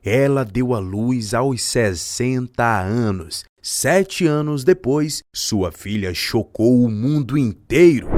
Ela deu à luz aos 60 anos. 7 anos depois, sua filha chocou o mundo inteiro.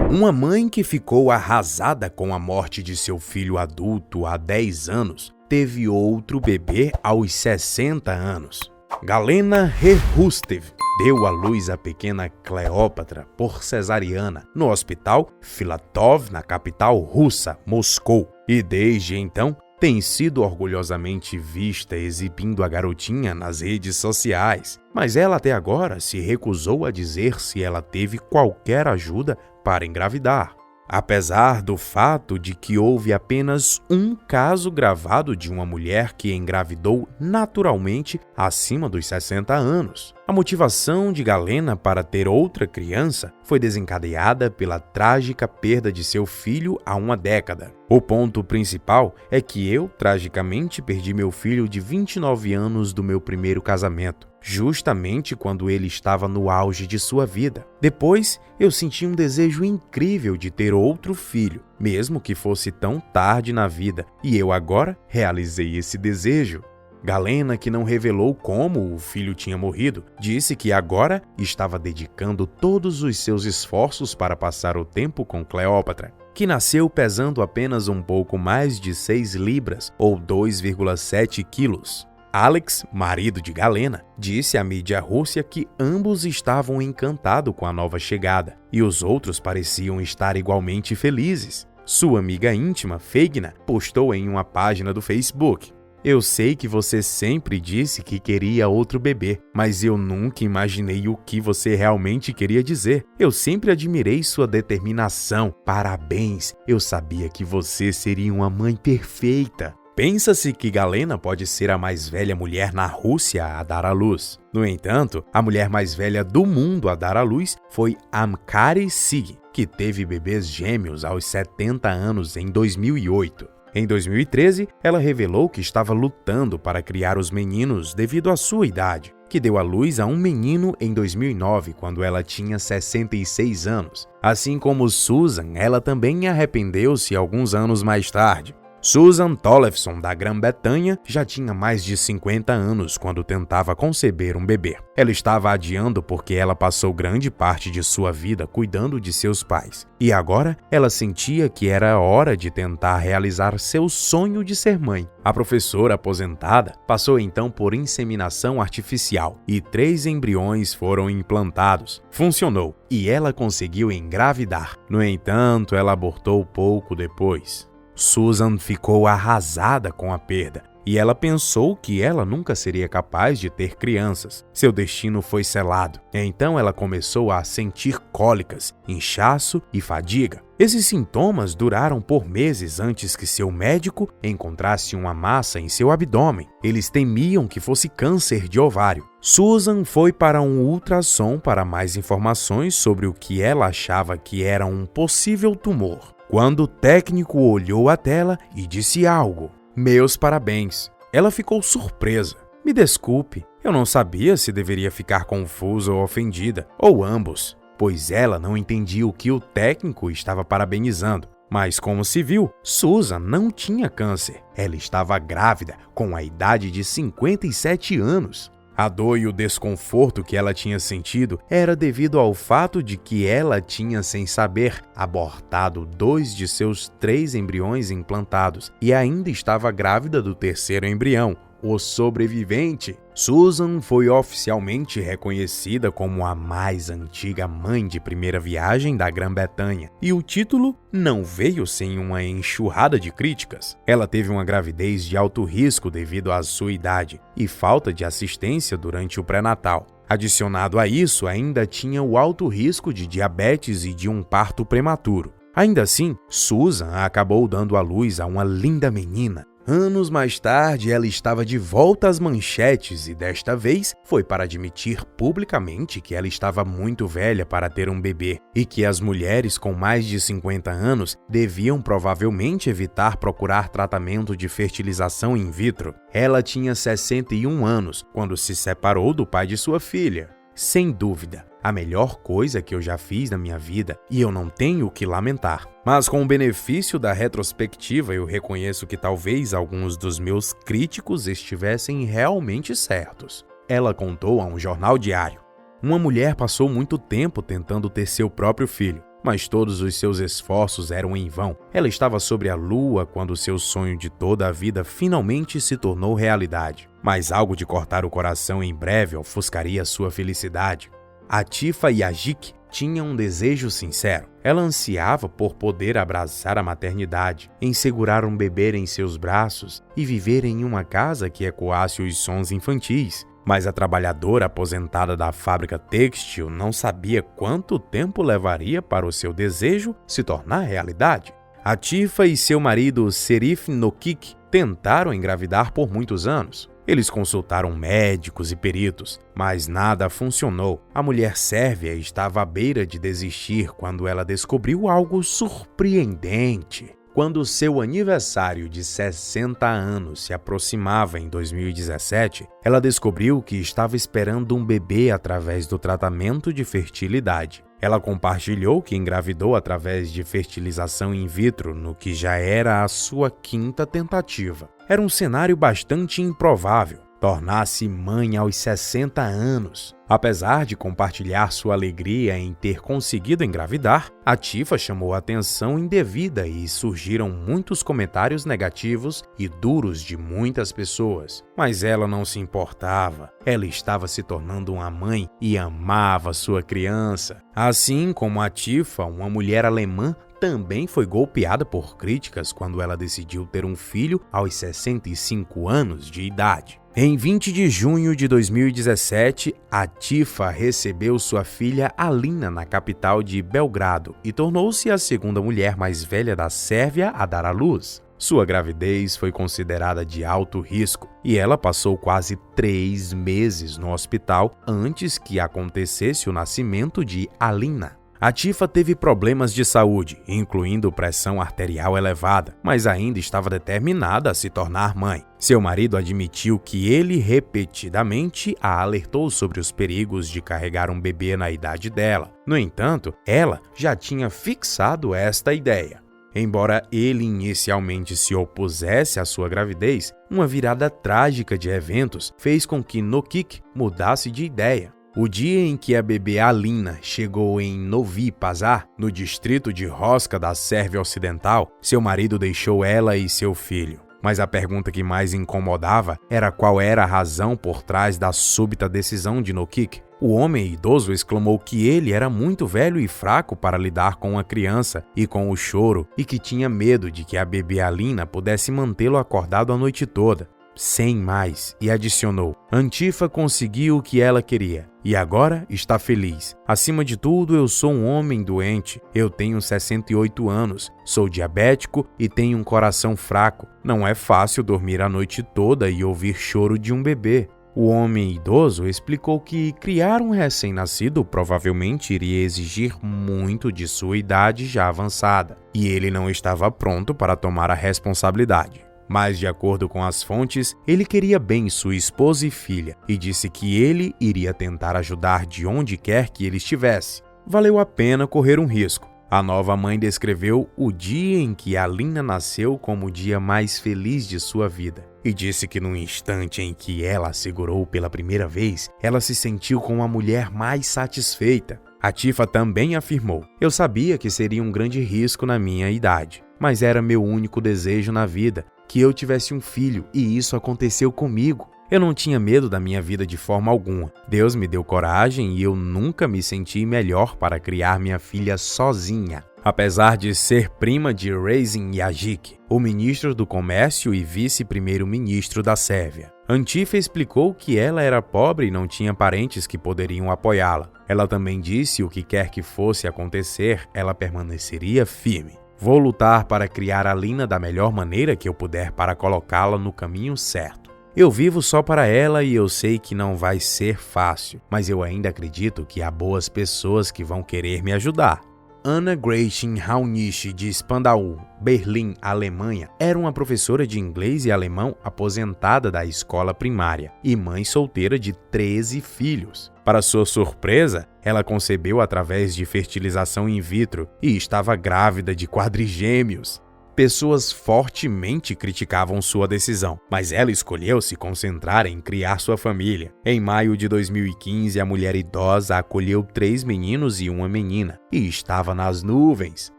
Uma mãe que ficou arrasada com a morte de seu filho adulto há 10 anos, teve outro bebê aos 60 anos. Galena Rehustev deu à luz a pequena Cleópatra por cesariana no hospital Filatov, na capital russa, Moscou. E desde então, tem sido orgulhosamente vista exibindo a garotinha nas redes sociais. Mas ela até agora se recusou a dizer se ela teve qualquer ajuda para engravidar. Apesar do fato de que houve apenas um caso gravado de uma mulher que engravidou naturalmente acima dos 60 anos. A motivação de Galena para ter outra criança foi desencadeada pela trágica perda de seu filho há uma década. O ponto principal é que eu, tragicamente, perdi meu filho de 29 anos do meu primeiro casamento, justamente quando ele estava no auge de sua vida. Depois, eu senti um desejo incrível de ter outro filho, mesmo que fosse tão tarde na vida, e eu agora realizei esse desejo. Galena, que não revelou como o filho tinha morrido, disse que agora estava dedicando todos os seus esforços para passar o tempo com Cleópatra, que nasceu pesando apenas um pouco mais de 6 libras ou 2,7 quilos. Alex, marido de Galena, disse à mídia russa que ambos estavam encantados com a nova chegada e os outros pareciam estar igualmente felizes. Sua amiga íntima, Fegna, postou em uma página do Facebook: "Eu sei que você sempre disse que queria outro bebê, mas eu nunca imaginei o que você realmente queria dizer. Eu sempre admirei sua determinação. Parabéns! Eu sabia que você seria uma mãe perfeita." Pensa-se que Galena pode ser a mais velha mulher na Rússia a dar à luz. No entanto, a mulher mais velha do mundo a dar à luz foi Amkari Sig, que teve bebês gêmeos aos 70 anos em 2008. Em 2013, ela revelou que estava lutando para criar os meninos devido à sua idade, que deu à luz a um menino em 2009, quando ela tinha 66 anos. Assim como Susan, ela também arrependeu-se alguns anos mais tarde. Susan Tollefson, da Grã-Bretanha, já tinha mais de 50 anos quando tentava conceber um bebê. Ela estava adiando porque ela passou grande parte de sua vida cuidando de seus pais. E agora ela sentia que era hora de tentar realizar seu sonho de ser mãe. A professora aposentada passou então por inseminação artificial e 3 embriões foram implantados. Funcionou e ela conseguiu engravidar. No entanto, ela abortou pouco depois. Susan ficou arrasada com a perda e ela pensou que ela nunca seria capaz de ter crianças. Seu destino foi selado. Então ela começou a sentir cólicas, inchaço e fadiga. Esses sintomas duraram por meses antes que seu médico encontrasse uma massa em seu abdômen. Eles temiam que fosse câncer de ovário. Susan foi para um ultrassom para mais informações sobre o que ela achava que era um possível tumor. Quando o técnico olhou a tela e disse algo: "Meus parabéns." Ela ficou surpresa. "Me desculpe, eu não sabia se deveria ficar confusa ou ofendida, ou ambos, pois ela não entendia o que o técnico estava parabenizando. Mas como se viu, Susan não tinha câncer. Ela estava grávida, com a idade de 57 anos. A dor e o desconforto que ela tinha sentido era devido ao fato de que ela tinha, sem saber, abortado 2 de seus 3 embriões implantados e ainda estava grávida do 3º embrião, o sobrevivente. Susan foi oficialmente reconhecida como a mais antiga mãe de primeira viagem da Grã-Bretanha, e o título não veio sem uma enxurrada de críticas. Ela teve uma gravidez de alto risco devido à sua idade e falta de assistência durante o pré-natal. Adicionado a isso, ainda tinha o alto risco de diabetes e de um parto prematuro. Ainda assim, Susan acabou dando à luz a uma linda menina. Anos mais tarde, ela estava de volta às manchetes e desta vez foi para admitir publicamente que ela estava muito velha para ter um bebê e que as mulheres com mais de 50 anos deviam provavelmente evitar procurar tratamento de fertilização in vitro. Ela tinha 61 anos quando se separou do pai de sua filha. Sem dúvida, a melhor coisa que eu já fiz na minha vida e eu não tenho o que lamentar. Mas com o benefício da retrospectiva, eu reconheço que talvez alguns dos meus críticos estivessem realmente certos. Ela contou a um jornal diário. Uma mulher passou muito tempo tentando ter seu próprio filho, mas todos os seus esforços eram em vão. Ela estava sobre a lua quando seu sonho de toda a vida finalmente se tornou realidade. Mas algo de cortar o coração em breve ofuscaria sua felicidade. Atifa Yajic tinha um desejo sincero. Ela ansiava por poder abraçar a maternidade, em segurar um bebê em seus braços e viver em uma casa que ecoasse os sons infantis. Mas a trabalhadora aposentada da fábrica têxtil não sabia quanto tempo levaria para o seu desejo se tornar realidade. Atifa e seu marido Serif Nokik tentaram engravidar por muitos anos. Eles consultaram médicos e peritos, mas nada funcionou. A mulher sérvia estava à beira de desistir quando ela descobriu algo surpreendente. Quando seu aniversário de 60 anos se aproximava em 2017, ela descobriu que estava esperando um bebê através do tratamento de fertilidade. Ela compartilhou que engravidou através de fertilização in vitro, no que já era a sua 5ª tentativa. Era um cenário bastante improvável, tornar-se mãe aos 60 anos. Apesar de compartilhar sua alegria em ter conseguido engravidar, Atifa chamou a atenção indevida e surgiram muitos comentários negativos e duros de muitas pessoas. Mas ela não se importava. Ela estava se tornando uma mãe e amava sua criança. Assim como Atifa, uma mulher alemã também foi golpeada por críticas quando ela decidiu ter um filho aos 65 anos de idade. Em 20 de junho de 2017, Atifa recebeu sua filha Alina na capital de Belgrado e tornou-se a 2ª mulher mais velha da Sérvia a dar à luz. Sua gravidez foi considerada de alto risco e ela passou quase 3 meses no hospital antes que acontecesse o nascimento de Alina. Atifa teve problemas de saúde, incluindo pressão arterial elevada, mas ainda estava determinada a se tornar mãe. Seu marido admitiu que ele repetidamente a alertou sobre os perigos de carregar um bebê na idade dela. No entanto, ela já tinha fixado esta ideia. Embora ele inicialmente se opusesse à sua gravidez, uma virada trágica de eventos fez com que Nokik mudasse de ideia. O dia em que a bebê Alina chegou em Novi Pazar, no distrito de Roska da Sérvia Ocidental, seu marido deixou ela e seu filho. Mas a pergunta que mais incomodava era qual era a razão por trás da súbita decisão de Nokik. O homem idoso exclamou que ele era muito velho e fraco para lidar com a criança e com o choro e que tinha medo de que a bebê Alina pudesse mantê-lo acordado a noite toda. Sem mais, e adicionou: Atifa conseguiu o que ela queria e agora está feliz. Acima de tudo, eu sou um homem doente. Eu tenho 68 anos, sou diabético e tenho um coração fraco. Não é fácil dormir a noite toda e ouvir choro de um bebê. O homem idoso explicou que criar um recém-nascido provavelmente iria exigir muito de sua idade já avançada, e ele não estava pronto para tomar a responsabilidade. Mas, de acordo com as fontes, ele queria bem sua esposa e filha e disse que ele iria tentar ajudar de onde quer que ele estivesse. Valeu a pena correr um risco. A nova mãe descreveu o dia em que Alina nasceu como o dia mais feliz de sua vida e disse que no instante em que ela a segurou pela primeira vez, ela se sentiu como a mulher mais satisfeita. Atifa também afirmou: Eu sabia que seria um grande risco na minha idade, mas era meu único desejo na vida, que eu tivesse um filho, e isso aconteceu comigo. Eu não tinha medo da minha vida de forma alguma. Deus me deu coragem e eu nunca me senti melhor para criar minha filha sozinha. Apesar de ser prima de Razin Yajic, o ministro do Comércio e vice-primeiro-ministro da Sérvia. Atifa explicou que ela era pobre e não tinha parentes que poderiam apoiá-la. Ela também disse o que quer que fosse acontecer, ela permaneceria firme. Vou lutar para criar Alina da melhor maneira que eu puder para colocá-la no caminho certo. Eu vivo só para ela e eu sei que não vai ser fácil, mas eu ainda acredito que há boas pessoas que vão querer me ajudar. Anna Gretchen Raunisch de Spandau, Berlim, Alemanha, era uma professora de inglês e alemão aposentada da escola primária e mãe solteira de 13 filhos. Para sua surpresa, ela concebeu através de fertilização in vitro e estava grávida de quadrigêmeos. Pessoas fortemente criticavam sua decisão, mas ela escolheu se concentrar em criar sua família. Em maio de 2015, a mulher idosa acolheu 3 meninos e uma menina, e estava nas nuvens.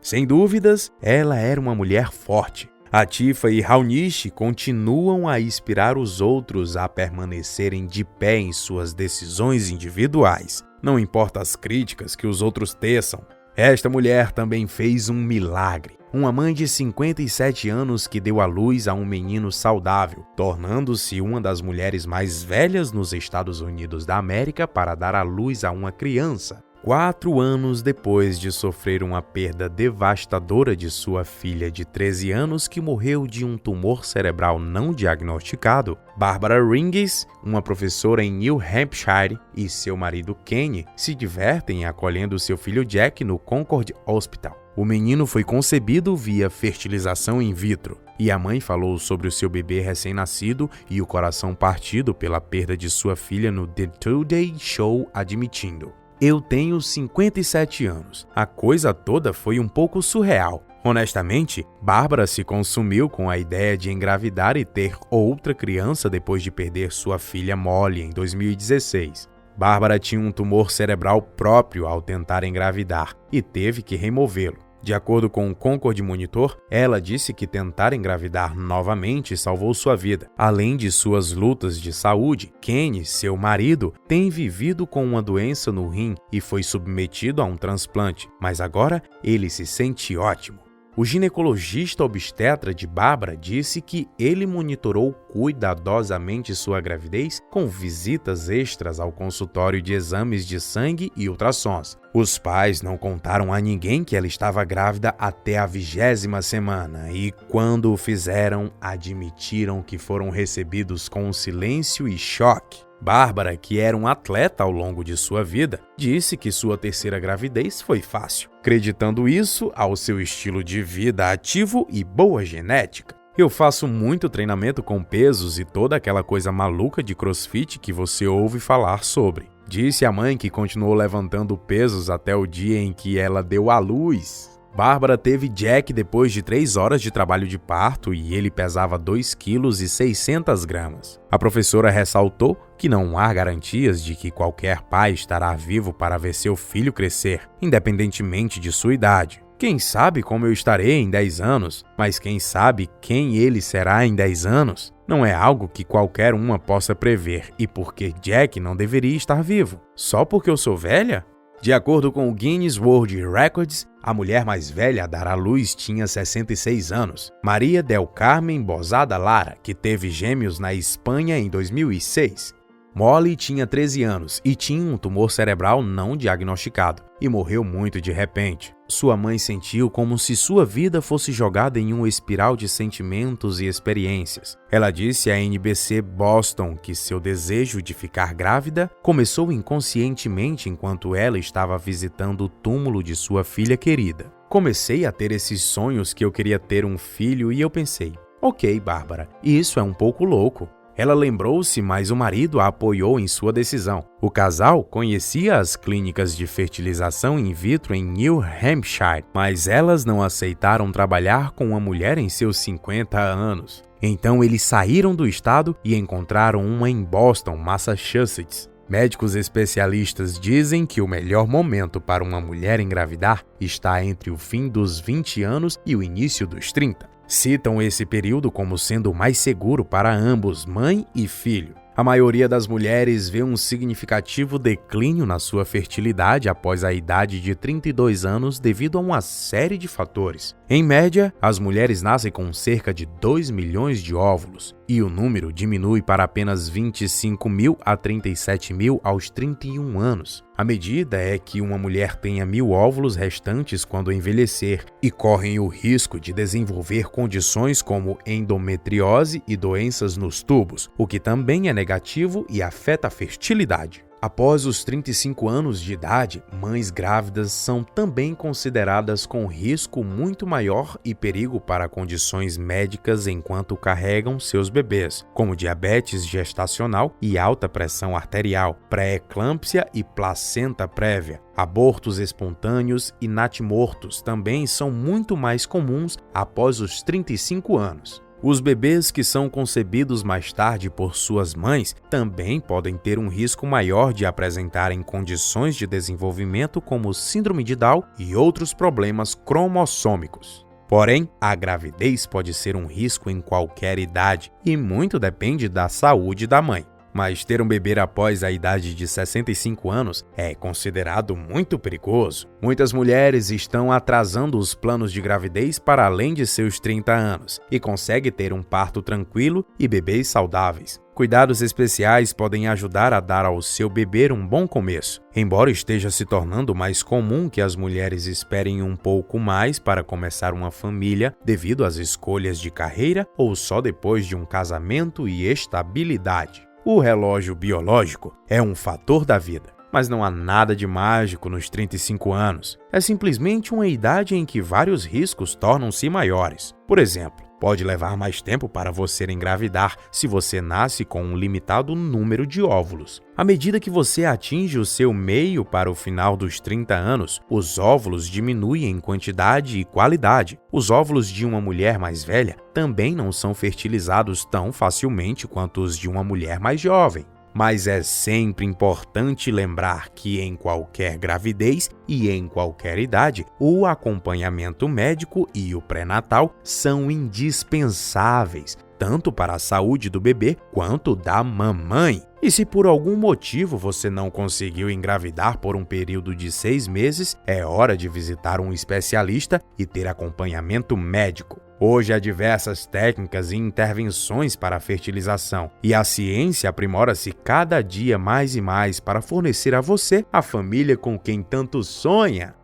Sem dúvidas, ela era uma mulher forte. Atifa e Raunisch continuam a inspirar os outros a permanecerem de pé em suas decisões individuais. Não importa as críticas que os outros teçam. Esta mulher também fez um milagre. Uma mãe de 57 anos que deu à luz a um menino saudável, tornando-se uma das mulheres mais velhas nos Estados Unidos da América para dar à luz a uma criança. 4 anos depois de sofrer uma perda devastadora de sua filha de 13 anos que morreu de um tumor cerebral não diagnosticado, Barbara Ringis, uma professora em New Hampshire, e seu marido Kenny se divertem acolhendo seu filho Jack no Concord Hospital. O menino foi concebido via fertilização in vitro, e a mãe falou sobre o seu bebê recém-nascido e o coração partido pela perda de sua filha no The Today Show, admitindo: "Eu tenho 57 anos. A coisa toda foi um pouco surreal. Honestamente, Bárbara se consumiu com a ideia de engravidar e ter outra criança depois de perder sua filha Molly em 2016. Bárbara tinha um tumor cerebral próprio ao tentar engravidar e teve que removê-lo. De acordo com o Concord Monitor, ela disse que tentar engravidar novamente salvou sua vida. Além de suas lutas de saúde, Kenny, seu marido, tem vivido com uma doença no rim e foi submetido a um transplante, mas agora ele se sente ótimo. O ginecologista obstetra de Bárbara disse que ele monitorou cuidadosamente sua gravidez com visitas extras ao consultório de exames de sangue e ultrassons. Os pais não contaram a ninguém que ela estava grávida até a 20ª semana e, quando o fizeram, admitiram que foram recebidos com silêncio e choque. Bárbara, que era um atleta ao longo de sua vida, disse que sua terceira gravidez foi fácil, acreditando isso ao seu estilo de vida ativo e boa genética. "Eu faço muito treinamento com pesos e toda aquela coisa maluca de crossfit que você ouve falar sobre", disse a mãe, que continuou levantando pesos até o dia em que ela deu à luz. Bárbara teve Jack depois de 3 horas de trabalho de parto e ele pesava 2,6 kg. A professora ressaltou que não há garantias de que qualquer pai estará vivo para ver seu filho crescer, independentemente de sua idade. "Quem sabe como eu estarei em 10 anos, mas quem sabe quem ele será em 10 anos? Não é algo que qualquer uma possa prever, e porque Jack não deveria estar vivo? Só porque eu sou velha?" De acordo com o Guinness World Records, a mulher mais velha a dar à luz tinha 66 anos. Maria del Carmen Bozada Lara, que teve gêmeos na Espanha em 2006. Molly tinha 13 anos e tinha um tumor cerebral não diagnosticado e morreu muito de repente. Sua mãe sentiu como se sua vida fosse jogada em uma espiral de sentimentos e experiências. Ela disse à NBC Boston que seu desejo de ficar grávida começou inconscientemente enquanto ela estava visitando o túmulo de sua filha querida. "Comecei a ter esses sonhos que eu queria ter um filho e eu pensei, ok, Bárbara, isso é um pouco louco." Ela lembrou-se, mas o marido a apoiou em sua decisão. O casal conhecia as clínicas de fertilização in vitro em New Hampshire, mas elas não aceitaram trabalhar com uma mulher em seus 50 anos. Então eles saíram do estado e encontraram uma em Boston, Massachusetts. Médicos especialistas dizem que o melhor momento para uma mulher engravidar está entre o fim dos 20 anos e o início dos 30. Citam esse período como sendo o mais seguro para ambos, mãe e filho. A maioria das mulheres vê um significativo declínio na sua fertilidade após a idade de 32 anos devido a uma série de fatores. Em média, as mulheres nascem com cerca de 2 milhões de óvulos e o número diminui para apenas 25 mil a 37 mil aos 31 anos. A medida é que uma mulher tenha 1.000 óvulos restantes quando envelhecer e correm o risco de desenvolver condições como endometriose e doenças nos tubos, o que também é negativo e afeta a fertilidade. Após os 35 anos de idade, mães grávidas são também consideradas com risco muito maior e perigo para condições médicas enquanto carregam seus bebês, como diabetes gestacional e alta pressão arterial, pré-eclâmpsia e placenta prévia. Abortos espontâneos e natimortos também são muito mais comuns após os 35 anos. Os bebês que são concebidos mais tarde por suas mães também podem ter um risco maior de apresentarem condições de desenvolvimento como síndrome de Down e outros problemas cromossômicos. Porém, a gravidez pode ser um risco em qualquer idade e muito depende da saúde da mãe. Mas ter um bebê após a idade de 65 anos é considerado muito perigoso. Muitas mulheres estão atrasando os planos de gravidez para além de seus 30 anos e conseguem ter um parto tranquilo e bebês saudáveis. Cuidados especiais podem ajudar a dar ao seu bebê um bom começo. Embora esteja se tornando mais comum que as mulheres esperem um pouco mais para começar uma família devido às escolhas de carreira ou só depois de um casamento e estabilidade. O relógio biológico é um fator da vida, mas não há nada de mágico nos 35 anos. É simplesmente uma idade em que vários riscos tornam-se maiores. Por exemplo, pode levar mais tempo para você engravidar se você nasce com um limitado número de óvulos. À medida que você atinge o seu meio para o final dos 30 anos, os óvulos diminuem em quantidade e qualidade. Os óvulos de uma mulher mais velha também não são fertilizados tão facilmente quanto os de uma mulher mais jovem. Mas é sempre importante lembrar que em qualquer gravidez e em qualquer idade, o acompanhamento médico e o pré-natal são indispensáveis, tanto para a saúde do bebê quanto da mamãe. E se por algum motivo você não conseguiu engravidar por um período de 6 meses, é hora de visitar um especialista e ter acompanhamento médico. Hoje há diversas técnicas e intervenções para a fertilização, e a ciência aprimora-se cada dia mais e mais para fornecer a você a família com quem tanto sonha.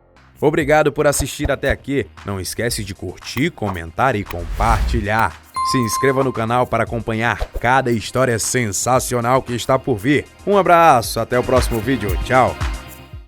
Obrigado por assistir até aqui. Não esquece de curtir, comentar e compartilhar. Se inscreva no canal para acompanhar cada história sensacional que está por vir. Um abraço, até o próximo vídeo. Tchau!